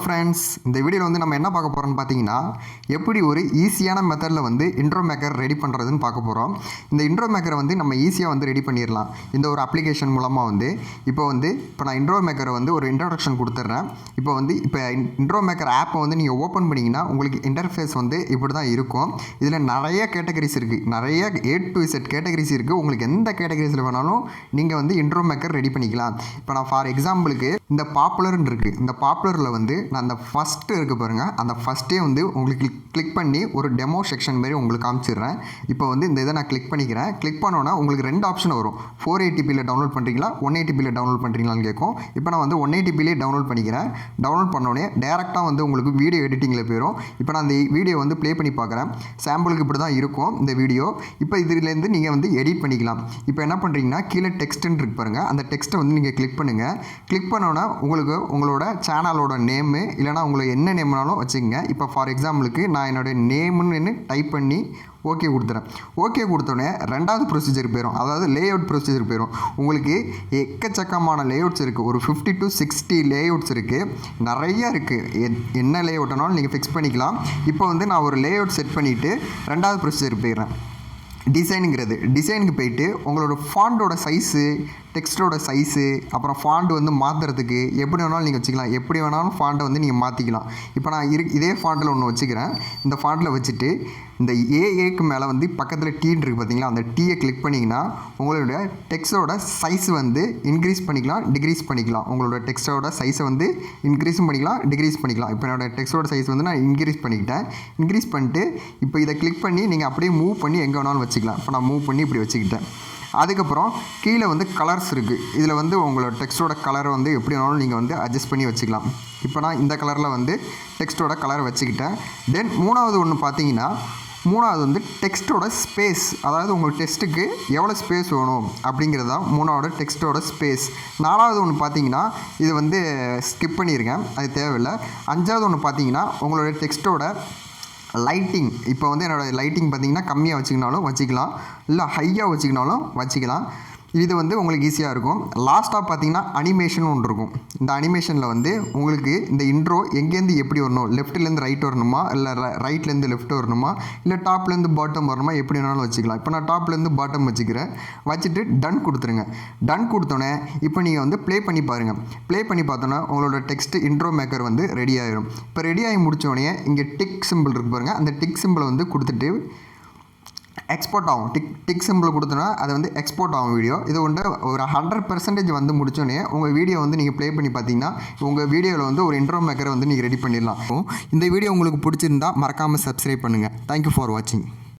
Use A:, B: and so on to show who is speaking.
A: Friends, இந்த வீடியோவில் வந்து நம்ம என்ன பார்க்க போகிறோம்னு பார்த்தீங்கன்னா, எப்படி ஒரு ஈஸியான மெத்தடில் வந்து இன்ட்ரோ மேக்கர் ரெடி பண்ணுறதுன்னு பார்க்க போகிறோம். இந்த இன்ட்ரோ மேக்கரை வந்து நம்ம ஈஸியாக வந்து ரெடி பண்ணிடலாம் இந்த ஒரு அப்ளிகேஷன் மூலமாக வந்து. இப்போ நான் இன்ட்ரோ மேக்கரை வந்து ஒரு இன்ட்ரோடக்ஷன் கொடுத்துட்றேன். இப்போ இன்ட்ரோ மேக்கர் ஆப்பை வந்து நீங்கள் ஓப்பன் பண்ணிங்கன்னா உங்களுக்கு இன்டர்ஃபேஸ் வந்து இப்படி தான் இருக்கும். இதில் நிறைய கேட்டகரிஸ் இருக்குது, நிறைய A to Z கேட்டகரிஸ் இருக்குது. உங்களுக்கு எந்த கேட்டகரிஸில் வேணாலும் நீங்கள் வந்து இன்ட்ரோ மேக்கர் ரெடி பண்ணிக்கலாம். இப்போ நான் ஃபார் எக்ஸாம்பிளுக்கு இந்த பாப்புலர்னு இருக்குது. இந்த பாப்புலரில் வந்து நான் அந்த ஃபஸ்ட்டு இருக்குது பாருங்கள், அந்த ஃபஸ்ட்டே வந்து உங்களுக்கு கிளிக் பண்ணி ஒரு டெமோ செக்ஷன் மாதிரி உங்களுக்கு காமிச்சிடுறேன். இப்போ வந்து இந்த இதை நான் கிளிக் பண்ணிக்கிறேன். கிளிக் பண்ணோன்னா உங்களுக்கு 2 ஆப்ஷன் வரும். 480p டவுன்லோட் பண்ணுறீங்களா, 180p டவுன்லோட் பண்ணுறீங்களான்னு கேட்கும். இப்போ நான் வந்து 180p டவுன்லோட் பண்ணிக்கிறேன். டவுன்லோட் பண்ணோடனே டேரெக்டாக வந்து உங்களுக்கு வீடியோ எடிட்டிங்கில் போயிடும். இப்போ நான் அந்த வீடியோ வந்து ப்ளே பண்ணி பார்க்குறேன். சாம்பிளுக்கு இப்படி தான் இருக்கும் இந்த வீடியோ. இப்போ இதுலேருந்து நீங்கள் வந்து எடிட் பண்ணிக்கலாம். இப்போ என்ன பண்ணுறீங்கன்னா, கீழே டெக்ஸ்ட்டுன்னு இருக்கு பாருங்கள், அந்த டெக்ஸ்ட்டை வந்து நீங்கள் கிளிக் பண்ணுங்கள். கிளிக் பண்ணோன்னா உங்களுக்கு உங்களோட சேனலோட நேமு இல்லைனா உங்களுக்கு என்ன நேம்னாலும் வச்சுக்கோங்க. இப்போ ஃபார் எக்ஸாம்பிளுக்கு நான் என்னோடய நேமுன்னு டைப் பண்ணி ஓகே கொடுத்துறேன். ஓகே கொடுத்தோடனே ரெண்டாவது ப்ரொசீஜர் போயிடும், அதாவது லேஅவுட் ப்ரொசீஜர் போயிடும். உங்களுக்கு எக்கச்சக்கமான லேஅவுட்ஸ் இருக்குது, ஒரு 50 to 60 லேஅவுட்ஸ் இருக்குது, நிறையா இருக்குது. என்ன லேஅவுட்னாலும் நீங்கள் ஃபிக்ஸ் பண்ணிக்கலாம். இப்போ வந்து நான் ஒரு லேஅவுட் செட் பண்ணிவிட்டு ரெண்டாவது ப்ரொசீஜர் போயிடுறேன். டிசைனுக்கு போயிட்டு உங்களோட ஃபாண்டோட சைஸு, டெக்ஸ்ட்டோட சைஸு, அப்புறம் ஃபாண்ட் வந்து மாற்றுறதுக்கு எப்படி வேணாலும் நீங்கள் வச்சுக்கலாம். எப்படி வேணாலும் ஃபாண்ட்டை வந்து நீங்கள் மாற்றிக்கலாம். இப்போ நான் இதே ஃபாண்ட்டில் ஒன்று வச்சுக்கிறேன். இந்த ஃபாண்ட்டில் வச்சுட்டு இந்த ஏஏக்கு மேலே வந்து பக்கத்தில் டீன்னு இருக்குது பார்த்தீங்களா, அந்த டீயை கிளிக் பண்ணிங்கன்னா உங்களுடைய டெக்ஸ்ட்டோட சைஸ் வந்து இன்க்ரீஸ் பண்ணிக்கலாம், டிக்ரீஸ் பண்ணிக்கலாம். உங்களோட டெக்ஸ்ட்டோட சைஸை வந்து இன்க்ரீஸும் பண்ணிக்கலாம், டிக்ரீஸ் பண்ணிக்கலாம். இப்போ என்னோடய டெக்ஸ்ட்டோட சைஸ் வந்து நான் இன்க்ரீஸ் பண்ணிக்கிட்டேன். இன்க்ரீஸ் பண்ணிட்டு இப்போ இதை கிளிக் பண்ணி நீங்கள் அப்படியே மூவ் பண்ணி எங்கே வேணாலும் வச்சுக்கலாம். இப்போ நான் மூவ் பண்ணி இப்படி வச்சுக்கிட்டேன். அதுக்கப்புறம் கீழே வந்து கலர்ஸ் இருக்குது. இதில் வந்து உங்களோட டெக்ஸ்ட்டோட கலரை வந்து எப்படி வேணாலும் நீங்கள் வந்து அட்ஜஸ்ட் பண்ணி வச்சுக்கலாம். இப்போ நான் இந்த கலரில் வந்து டெக்ஸ்ட்டோட கலர் வச்சுக்கிட்டேன். தென் மூணாவது ஒன்று பார்த்தீங்கன்னா, மூணாவது வந்து டெக்ஸ்ட்டோட ஸ்பேஸ், அதாவது உங்கள் டெக்ஸ்ட்டுக்கு எவ்வளோ ஸ்பேஸ் வேணும் அப்படிங்கிறது தான் மூணாவது டெக்ஸ்ட்டோட ஸ்பேஸ். நாலாவது ஒன்று பார்த்தீங்கன்னா, இது வந்து ஸ்கிப் பண்ணியிருக்கேன், அது தேவையில்லை. அஞ்சாவது ஒன்று பார்த்தீங்கன்னா, உங்களோட டெக்ஸ்ட்டோட லைட்டிங். இப்போ வந்து என்னோடய லைட்டிங் பார்த்திங்கன்னா கம்மியாக வச்சுக்கினாலும் வச்சுக்கலாம், இல்லை ஹையாக வச்சுக்கினாலும் வச்சுக்கலாம். இது வந்து உங்களுக்கு ஈஸியாக இருக்கும். லாஸ்ட்டாக பார்த்தீங்கன்னா அனிமேஷன் ஒன்று இருக்கும். இந்த அனிமேஷனில் வந்து உங்களுக்கு இந்த இன்ட்ரோ எங்கேருந்து எப்படி வரணும், லெஃப்ட்லேருந்து ரைட் வரணுமா, இல்லை ரைட்லேருந்து லெஃப்ட் வரணுமா, இல்லை டாப்லேருந்து பாட்டம் வரணுமா, எப்படி வேணாலும் வச்சுக்கலாம். இப்போ நான் டாப்லேருந்து பாட்டம் வச்சுக்கிறேன். வச்சுட்டு டன் கொடுத்துருங்க. டன் கொடுத்தோன்னே இப்போ நீங்கள் வந்து ப்ளே பண்ணி பாருங்கள். ப்ளே பண்ணி பார்த்தோன்னா உங்களோட டெக்ஸ்ட் இன்ட்ரோ மேக்கர் வந்து ரெடி ஆகிடும். இப்போ ரெடி ஆகி முடித்தோடனே இங்கே டிக் சிம்பிள் இருக்கு பாருங்கள், அந்த டிக் சிம்பிளை வந்து கொடுத்துட்டு எக்ஸ்போர்ட் ஆகும். டிக் சிம்பிள் கொடுத்தோன்னா அது வந்து எக்ஸ்போர்ட் ஆகும் வீடியோ. இது வந்து ஒரு 100% வந்து முடிச்சோடனே உங்கள் வீடியோ வந்து நீங்கள் ப்ளே பண்ணி பார்த்தீங்கன்னா உங்கள் வீடியோவில் வந்து ஒரு இன்ட்ரோ மேக்கரை வந்து நீங்கள் ரெடி பண்ணிடலாம். இந்த வீடியோ உங்களுக்கு பிடிச்சிருந்தா மறக்காமல் சப்ஸ்கிரைப் பண்ணுங்கள். தேங்க்யூ ஃபார் வாட்சிங்.